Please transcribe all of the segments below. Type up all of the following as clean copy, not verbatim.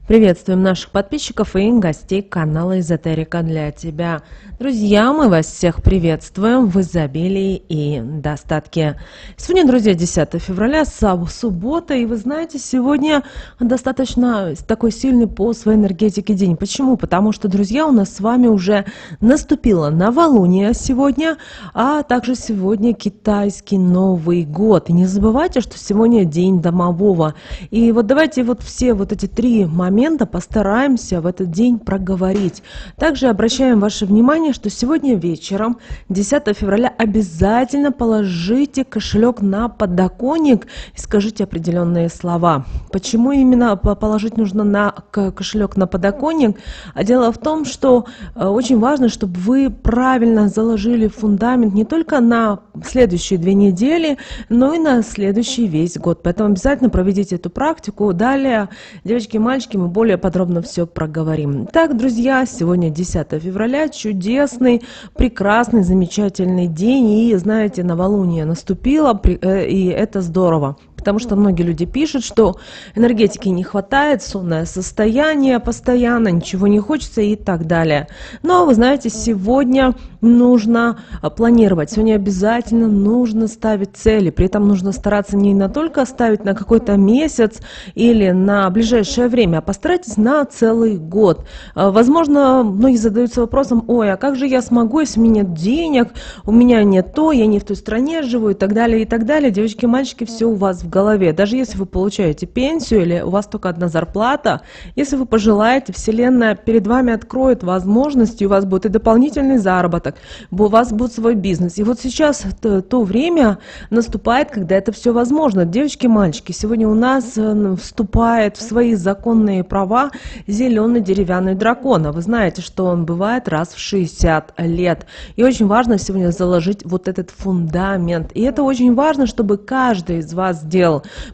Приветствуем наших подписчиков и гостей канала Эзотерика для тебя. Друзья, мы вас всех приветствуем в изобилии и достатке. Сегодня, друзья, 10 февраля, суббота, и вы знаете, сегодня достаточно такой сильный по своей энергетике день. Почему? Потому что, друзья, у нас с вами уже наступило новолуние сегодня, а также сегодня китайский Новый год. И не забывайте, что сегодня день домового. И вот давайте вот все вот эти три момента постараемся в этот день проговорить. Также обращаем ваше внимание, что сегодня вечером, 10 февраля, обязательно положите кошелек на подоконник и скажите определенные слова. Почему именно положить нужно на кошелек на подоконник? А дело в том, что очень важно, чтобы вы правильно заложили фундамент не только на следующие 2 недели, но и на следующий весь год. Поэтому обязательно проведите эту практику. Далее, девочки и мальчики, мы более подробно все проговорим. Так, друзья, сегодня 10 февраля, чудесный, прекрасный, замечательный день. И, знаете, новолуние наступило, и это здорово. Потому что многие люди пишут, что энергетики не хватает, сонное состояние постоянно, ничего не хочется и так далее. Но, вы знаете, сегодня нужно планировать, сегодня обязательно нужно ставить цели. При этом нужно стараться не только ставить на какой-то месяц или на ближайшее время, а постарайтесь на целый год. Возможно, многие задаются вопросом: ой, а как же я смогу, если у меня нет денег, у меня нет то, я не в той стране живу и так далее, и так далее. Девочки и мальчики, все у вас в голове. Даже если вы получаете пенсию или у вас только одна зарплата, если вы пожелаете, Вселенная перед вами откроет возможности, у вас будет и дополнительный заработок, у вас будет свой бизнес. И вот сейчас то время наступает, когда это все возможно. Девочки и мальчики, сегодня у нас вступает в свои законные права зеленый деревянный дракон. А вы знаете, что он бывает раз в 60 лет. И очень важно сегодня заложить вот этот фундамент. И это очень важно, чтобы каждый из вас сделал.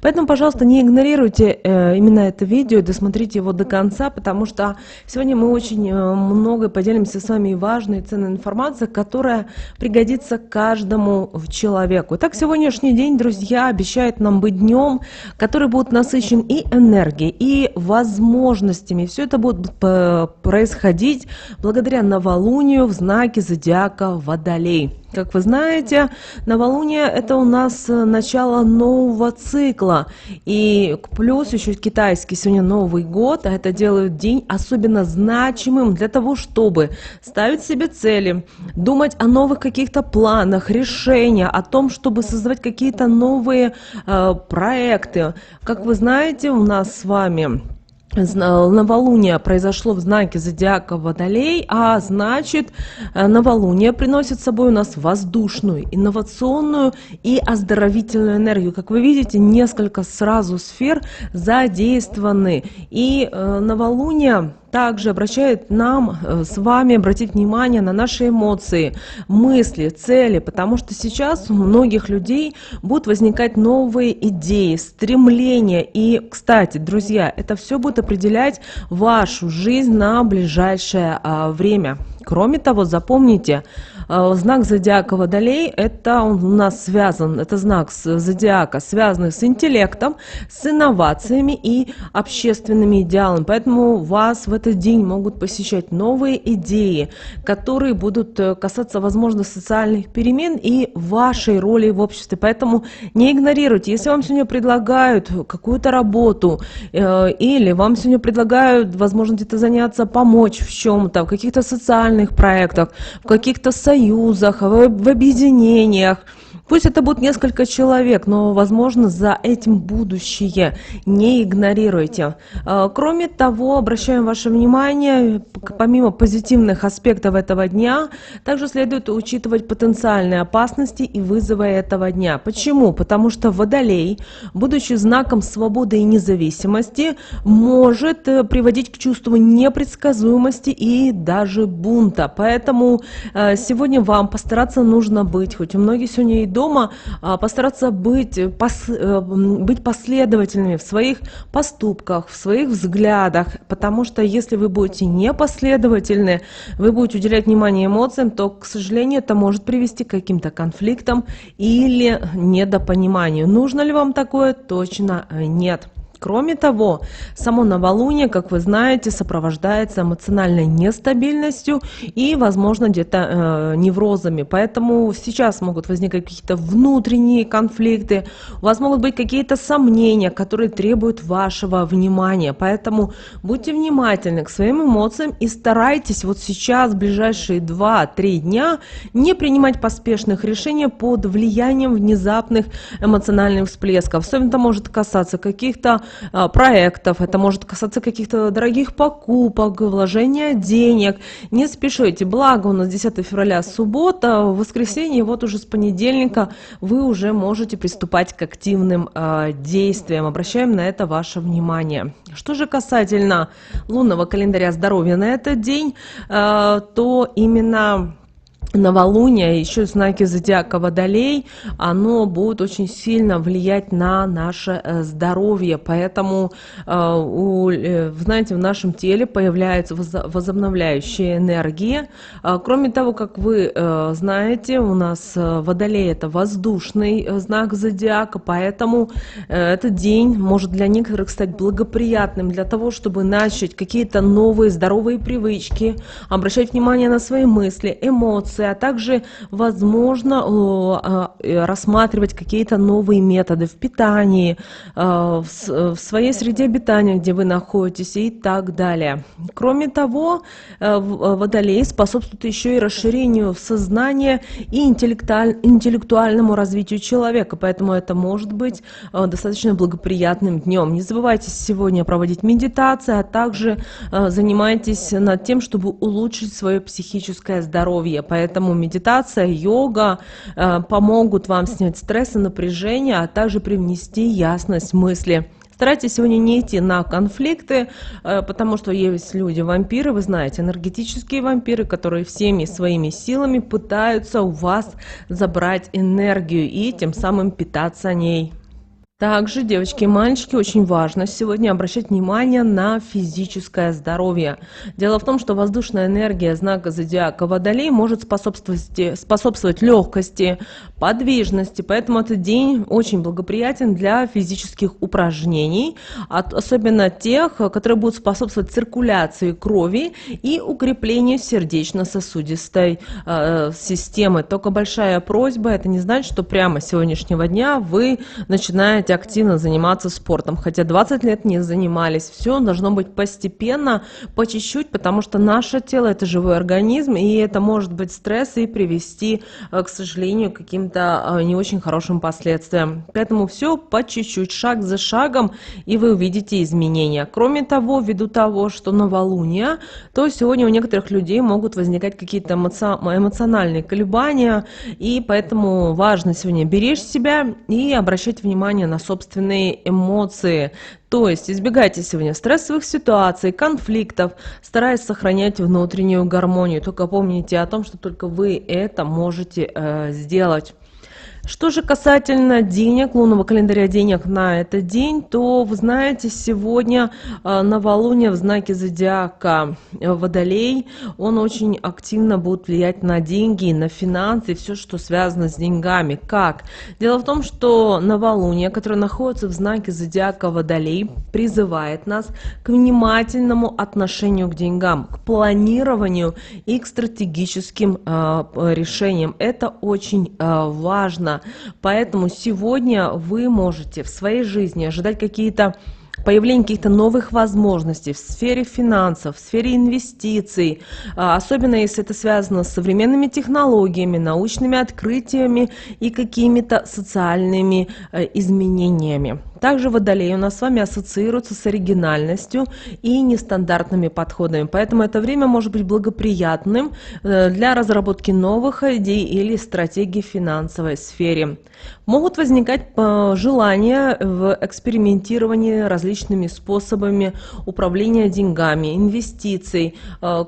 Поэтому, пожалуйста, не игнорируйте именно это видео, досмотрите его до конца, потому что сегодня мы очень много поделимся с вами важной и ценной информацией, которая пригодится каждому человеку. Итак, сегодняшний день, друзья, обещает нам быть днем, который будет насыщен и энергией, и возможностями. Все это будет происходить благодаря новолунию в знаке зодиака Водолей. Как вы знаете, новолуние – это у нас начало нового цикла. И плюс еще китайский сегодня Новый год, а это делает день особенно значимым для того, чтобы ставить себе цели, думать о новых каких-то планах, решениях, о том, чтобы создавать какие-то новые проекты. Как вы знаете, у нас с вами новолуние произошло в знаке зодиака Водолей, а значит, новолуние приносит с собой у нас воздушную, инновационную и оздоровительную энергию. Как вы видите, несколько сразу сфер задействованы. И новолуние также обращает нам с вами обратить внимание на наши эмоции, мысли, цели, потому что сейчас у многих людей будут возникать новые идеи, стремления. И, кстати, друзья, это все будет определять вашу жизнь на ближайшее время. Кроме того, запомните, знак зодиака Водолей, это он у нас связан, это знак зодиака, связанный с интеллектом, с инновациями и общественными идеалами. Поэтому вас в этот день могут посещать новые идеи, которые будут касаться, возможно, социальных перемен и вашей роли в обществе. Поэтому не игнорируйте. Если вам сегодня предлагают какую-то работу или вам сегодня предлагают, возможно, где-то заняться, помочь в чем-то, в каких-то социальных проектах, в каких-то союзах, в объединениях. Пусть это будет несколько человек, но, возможно, за этим будущее. Не игнорируйте. Кроме того, обращаем ваше внимание, помимо позитивных аспектов этого дня, также следует учитывать потенциальные опасности и вызовы этого дня. Почему? Потому что Водолей, будучи знаком свободы и независимости, может приводить к чувству непредсказуемости и даже бунта. Поэтому сегодня вам постараться нужно быть, хоть у многих сегодня и дома, постараться быть последовательными в своих поступках, в своих взглядах, потому что если вы будете непоследовательны, вы будете уделять внимание эмоциям, то, к сожалению, это может привести к каким-то конфликтам или недопониманию. Нужно ли вам такое? Точно нет. Кроме того, само новолуние, как вы знаете, сопровождается эмоциональной нестабильностью и, возможно, где-то неврозами. Поэтому сейчас могут возникать какие-то внутренние конфликты, у вас могут быть какие-то сомнения, которые требуют вашего внимания. Поэтому будьте внимательны к своим эмоциям и старайтесь вот сейчас, в ближайшие 2-3 дня, не принимать поспешных решений под влиянием внезапных эмоциональных всплесков. Особенно это может касаться каких-то проектов, это может касаться каких-то дорогих покупок, вложения денег. Не спешите, благо у нас 10 февраля суббота, в воскресенье, вот уже с понедельника вы уже можете приступать к активным действиям. Обращаем на это ваше внимание. Что же касательно лунного календаря здоровья на этот день, то именно новолуние, еще знаки зодиака Водолей, оно будет очень сильно влиять на наше здоровье, поэтому, знаете, в нашем теле появляется возобновляющая энергия. Кроме того, как вы знаете, у нас Водолей — это воздушный знак зодиака, поэтому этот день может для некоторых стать благоприятным для того, чтобы начать какие-то новые здоровые привычки, обращать внимание на свои мысли, эмоции, а также, возможно, рассматривать какие-то новые методы в питании, в своей среде обитания, где вы находитесь, и так далее. Кроме того, Водолей способствует еще и расширению сознания и интеллектуальному развитию человека, поэтому это может быть достаточно благоприятным днем. Не забывайте сегодня проводить медитацию, а также занимайтесь над тем, чтобы улучшить свое психическое здоровье. Поэтому медитация, йога помогут вам снять стресс и напряжение, а также привнести ясность мысли. Старайтесь сегодня не идти на конфликты, потому что есть люди-вампиры, вы знаете, энергетические вампиры, которые всеми своими силами пытаются у вас забрать энергию и тем самым питаться ней. Также, девочки и мальчики, очень важно сегодня обращать внимание на физическое здоровье. Дело в том, что воздушная энергия знака зодиака Водолей может способствовать легкости, подвижности, поэтому этот день очень благоприятен для физических упражнений, особенно тех, которые будут способствовать циркуляции крови и укреплению сердечно-сосудистой системы. Только большая просьба, это не значит, что прямо с сегодняшнего дня вы начинаете активно заниматься спортом, хотя 20 лет не занимались. Все должно быть постепенно, по чуть-чуть, потому что наше тело — это живой организм, и это может быть стресс и привести, к сожалению, к каким-то не очень хорошим последствиям. Поэтому все по чуть-чуть, шаг за шагом, и вы увидите изменения. Кроме того, ввиду того, что новолуние, то сегодня у некоторых людей могут возникать какие-то эмоциональные колебания, и поэтому важно сегодня беречь себя и обращать внимание на собственные эмоции. То есть избегайте сегодня стрессовых ситуаций, конфликтов, стараясь сохранять внутреннюю гармонию. Только помните о том, что только вы это можете сделать. Что же касательно денег, лунного календаря денег на этот день, то, вы знаете, сегодня новолуние в знаке зодиака Водолей, он очень активно будет влиять на деньги, на финансы, все, что связано с деньгами. Как? Дело в том, что новолуние, которое находится в знаке зодиака Водолей, призывает нас к внимательному отношению к деньгам, к планированию и к стратегическим решениям. Это очень важно. Поэтому сегодня вы можете в своей жизни ожидать появление каких-то новых возможностей в сфере финансов, в сфере инвестиций, особенно если это связано с современными технологиями, научными открытиями и какими-то социальными изменениями. Также Водолей у нас с вами ассоциируется с оригинальностью и нестандартными подходами, поэтому это время может быть благоприятным для разработки новых идей или стратегий в финансовой сфере. Могут возникать желания в экспериментировании различными способами управления деньгами, инвестиций.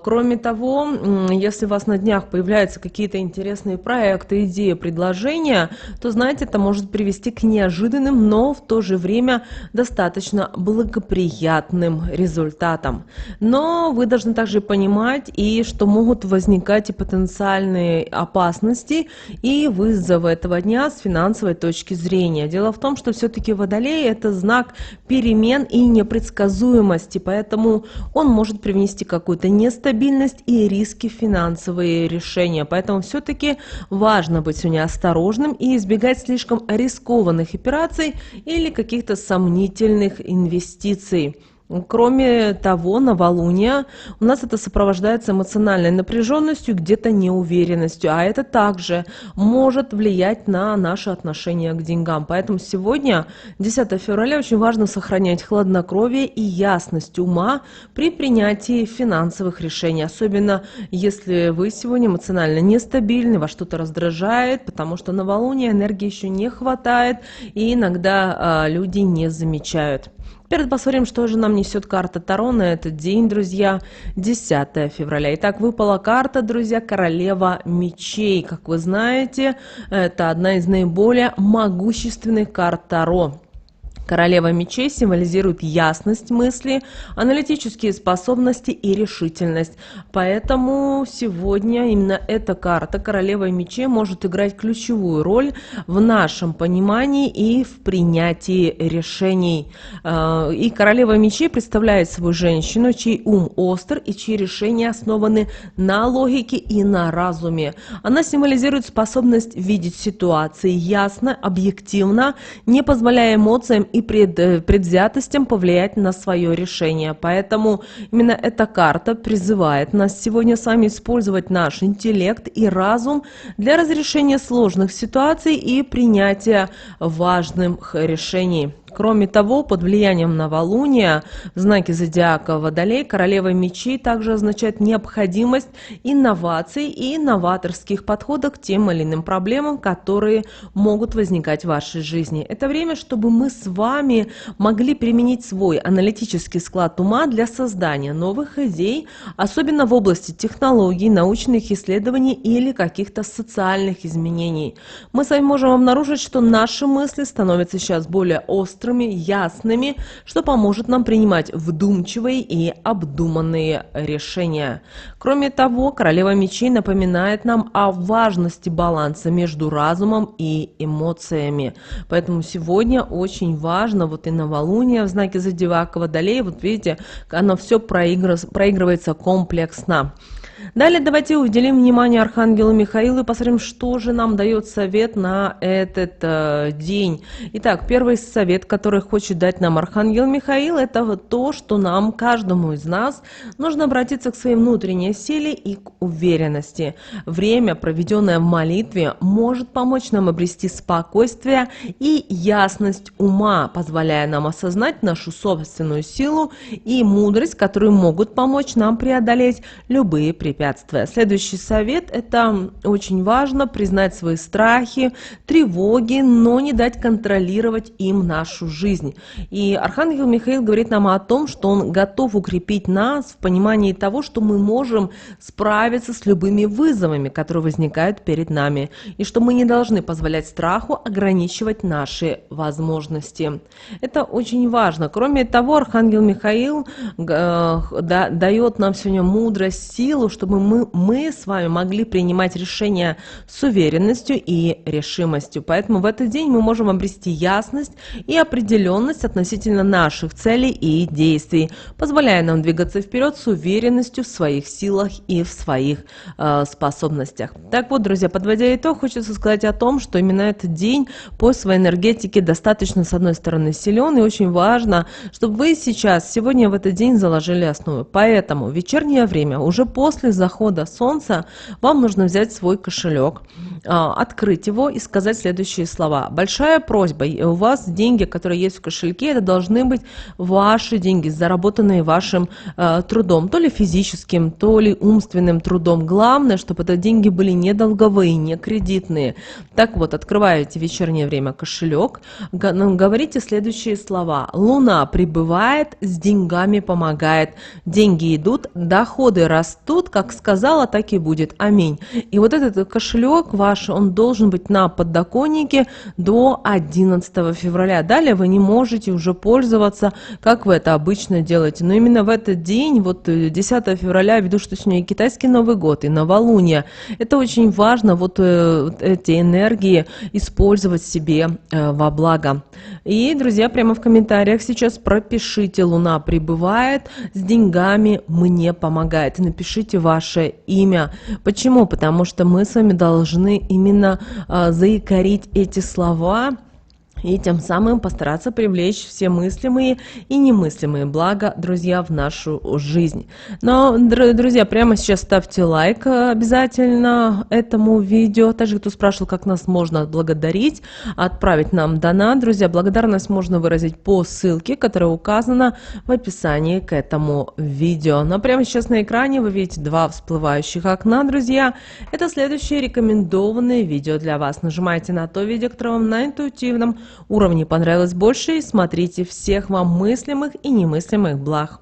Кроме того, если у вас на днях появляются какие-то интересные проекты, идеи, предложения, то, знаете, это может привести к неожиданным, но в то же время достаточно благоприятным результатам. Но вы должны также понимать, что могут возникать и потенциальные опасности и вызовы этого дня с финансовой точки зрения. Дело в том, что все-таки Водолей – это знак перемен и непредсказуемости, поэтому он может привнести какую-то нестабильность и риски в финансовые решения. Поэтому все-таки важно быть сегодня осторожным и избегать слишком рискованных операций или каких-то сомнительных инвестиций. Кроме того, новолуние у нас это сопровождается эмоциональной напряженностью, где-то неуверенностью, а это также может влиять на наши отношения к деньгам. Поэтому сегодня, 10 февраля, очень важно сохранять хладнокровие и ясность ума при принятии финансовых решений, особенно если вы сегодня эмоционально нестабильны, вас что-то раздражает, потому что новолуние энергии еще не хватает, и иногда люди не замечают. Теперь посмотрим, что же нам несет карта Таро на этот день, друзья, 10 февраля. Итак, выпала карта, друзья, Королева мечей. Как вы знаете, это одна из наиболее могущественных карт Таро. Королева мечей символизирует ясность мысли, аналитические способности и решительность. Поэтому сегодня именно эта карта, Королева мечей, может играть ключевую роль в нашем понимании и в принятии решений. И Королева мечей представляет собой женщину, чей ум остр и чьи решения основаны на логике и на разуме. Она символизирует способность видеть ситуации ясно, объективно, не позволяя эмоциям и предвзятостям повлиять на свое решение. Поэтому именно эта карта призывает нас сегодня с вами использовать наш интеллект и разум для разрешения сложных ситуаций и принятия важных решений. Кроме того, под влиянием новолуния в знаке зодиака Водолей Королева мечей также означает необходимость инноваций и новаторских подходов к тем или иным проблемам, которые могут возникать в вашей жизни. Это время, чтобы мы с вами могли применить свой аналитический склад ума для создания новых идей, особенно в области технологий, научных исследований или каких-то социальных изменений. Мы с вами можем обнаружить, что наши мысли становятся сейчас более острыми, ясными, что поможет нам принимать вдумчивые и обдуманные решения. Кроме того, Королева мечей напоминает нам о важности баланса между разумом и эмоциями. Поэтому сегодня очень важно, вот и новолуние в знаке зодиака Водолея, вот видите, оно все проигрывается комплексно. Далее давайте уделим внимание Архангелу Михаилу и посмотрим, что же нам дает совет на этот день. Итак, первый совет, который хочет дать нам Архангел Михаил, это вот то, что нам, каждому из нас, нужно обратиться к своей внутренней силе и к уверенности. Время, проведенное в молитве, может помочь нам обрести спокойствие и ясность ума, позволяя нам осознать нашу собственную силу и мудрость, которые могут помочь нам преодолеть любые препятствия. Следующий совет – это очень важно признать свои страхи, тревоги, но не дать контролировать им нашу жизнь. И Архангел Михаил говорит нам о том, что он готов укрепить нас в понимании того, что мы можем справиться с любыми вызовами, которые возникают перед нами, и что мы не должны позволять страху ограничивать наши возможности. Это очень важно. Кроме того, Архангел Михаил дает нам сегодня мудрость, силу, чтобы мы с вами могли принимать решения с уверенностью и решимостью. Поэтому в этот день мы можем обрести ясность и определенность относительно наших целей и действий, позволяя нам двигаться вперед с уверенностью в своих силах и в своих способностях. Так вот, друзья, подводя итог, хочется сказать о том, что именно этот день по своей энергетике достаточно, с одной стороны, силен, и очень важно, чтобы вы сейчас, сегодня в этот день заложили основы. Поэтому в вечернее время, уже после захода солнца, вам нужно взять свой кошелек, открыть его и сказать следующие слова. Большая просьба, у вас деньги, которые есть в кошельке, это должны быть ваши деньги, заработанные вашим трудом, то ли физическим, то ли умственным трудом. Главное, чтобы это деньги были не долговые, не кредитные. Так вот, открываете в вечернее время кошелек, говорите следующие слова. Луна прибывает, с деньгами помогает, деньги идут, доходы растут, как сказала, так и будет. Аминь. И вот этот кошелек ваш, он должен быть на подоконнике до 11 февраля. Далее вы не можете уже пользоваться, как вы это обычно делаете. Но именно в этот день, вот 10 февраля, ввиду, что сегодня и китайский Новый год, и новолуние, это очень важно, вот эти энергии использовать себе во благо. И, друзья, прямо в комментариях сейчас пропишите: Луна прибывает с деньгами, мне помогает. Напишите ваше имя. Почему? Потому что мы с вами должны именно заикарить эти слова и тем самым постараться привлечь все мыслимые и немыслимые блага, друзья, в нашу жизнь. Но, друзья, прямо сейчас ставьте лайк обязательно этому видео. Также, кто спрашивал, как нас можно отблагодарить, отправить нам донат. Друзья, благодарность можно выразить по ссылке, которая указана в описании к этому видео. Но прямо сейчас на экране вы видите два всплывающих окна, друзья. Это следующее рекомендованное видео для вас. Нажимайте на то видео, которое вам на интуитивном уровне понравилось больше, и смотрите. Всех вам мыслимых и немыслимых благ.